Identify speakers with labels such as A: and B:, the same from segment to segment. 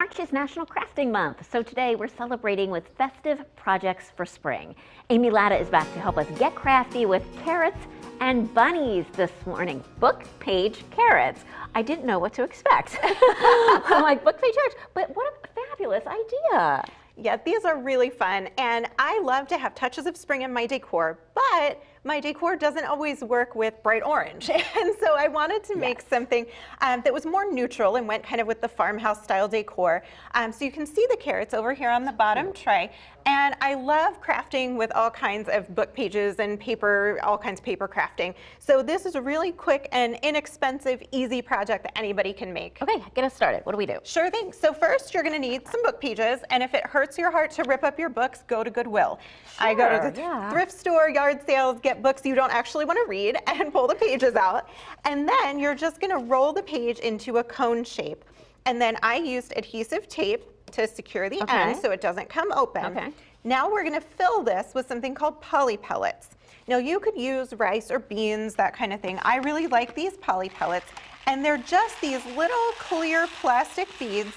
A: March is National Crafting Month, so today we're celebrating with festive projects for spring. Amy Latta is back to help us get crafty with carrots and bunnies this morning. Book page carrots. I didn't know what to expect. I'm like, book page carrots, but what a fabulous idea.
B: Yeah, these are really fun, and I love to have touches of spring in my decor, but my decor doesn't always work with bright orange. And so I wanted to make something that was more neutral and went kind of with the farmhouse style decor. So you can see the carrots over here on the bottom tray. And I love crafting with all kinds of book pages and paper, all kinds of paper crafting. So this is a really quick and inexpensive, easy project that anybody can make.
A: Okay, get us started. What do we do?
B: Sure thing. So first you're going to need some book pages, and if it hurts your heart to rip up your books, go to Goodwill.
A: Sure,
B: I go to the thrift store, yard sales, get books you don't actually want to read and pull the pages out. And then you're just going to roll the page into a cone shape. And then I used adhesive tape to secure the end so it doesn't come open.
A: Okay.
B: Now we're going to fill this with something called poly pellets. Now you could use rice or beans, that kind of thing. I really like these poly pellets, and they're just these little clear plastic beads,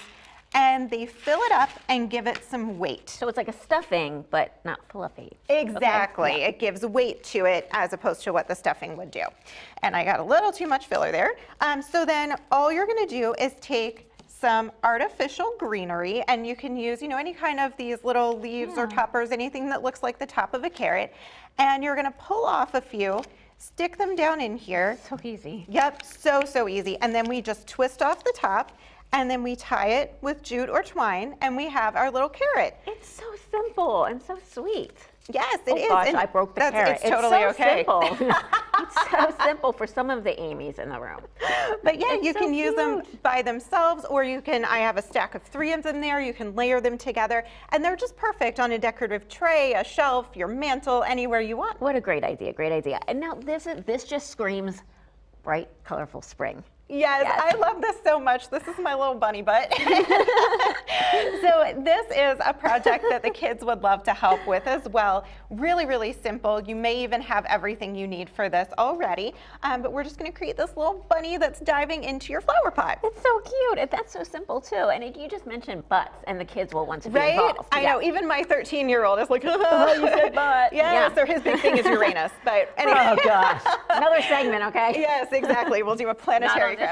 B: and they fill it up and give it some weight.
A: So it's like a stuffing, but not fluffy.
B: Exactly.
A: Okay. Yeah.
B: It gives weight to it as opposed to what the stuffing would do. And I got a little too much filler there. So then all you're going to do is take some artificial greenery, and you can use, any kind of these little leaves or toppers, anything that looks like the top of a carrot. And you're going to pull off a few, stick them down in here.
A: So easy.
B: Yep, so easy. And then we just twist off the top, and then we tie it with jute or twine, and we have our little carrot.
A: It's so simple and so sweet.
B: Yes, it is.
A: Gosh,
B: And
A: I broke the carrot.
B: It's totally okay.
A: Simple. It's so simple for some of the Amy's in the room.
B: But yeah,
A: It's
B: you
A: so
B: can use them
A: cute.
B: by themselves, or you can, I have a stack of 3 of them there, you can layer them together, and they're just perfect on a decorative tray, a shelf, your mantle, anywhere you want.
A: What a great idea, great idea. And now this just screams bright, colorful spring.
B: Yes, I love this so much. This is my little bunny butt. So this is a project that the kids would love to help with as well. Really simple. You may even have everything you need for this already. But we're just going to create this little bunny that's diving into your flower pot.
A: It's so cute, and that's so simple too. And you just mentioned butts, and the kids will want to be involved.
B: I know, even my 13-year-old is like,
A: oh, you said butt.
B: Yes, or his big thing is Uranus. But anyway.
A: Oh gosh, another segment, okay?
B: Yes, exactly. We'll do a planetary craft.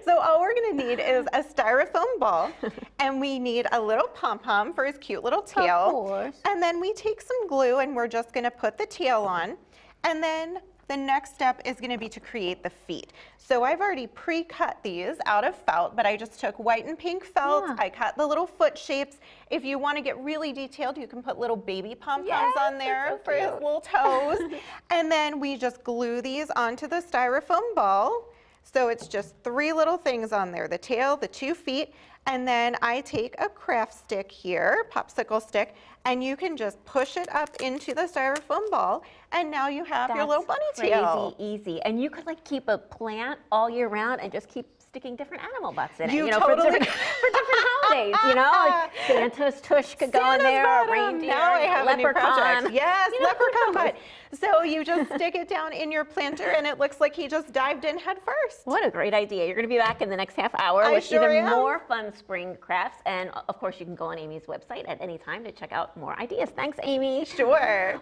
B: So all we're going to need is a styrofoam ball, and we need a little pom-pom for his cute little tail.
A: Of course.
B: And then we take some glue, and we're just going to put the tail on. And then the next step is going to be to create the feet. So I've already pre-cut these out of felt, but I just took white and pink felt. I cut the little foot shapes. If you want to get really detailed, you can put little baby pom-poms on there for his little toes. And then we just glue these onto the styrofoam ball. So it's just 3 little things on there, the tail, the 2 feet, and then I take a craft stick here, popsicle stick, and you can just push it up into the styrofoam ball, and now you have your little bunny tail.
A: Crazy easy. And you could like keep a plant all year round and just keep sticking different animal butts in it.
B: Totally
A: for different holidays, like Santa's tush could go in there, or reindeer,
B: now I have a new project. Yes, leprechaun butt. So you just stick it down in your planter, and it looks like he just dived in head first.
A: What a great idea. You're going to be back in the next half hour with even more fun spring crafts. And of course, you can go on Amy's website at any time to check out more ideas. Thanks, Amy.
B: Sure.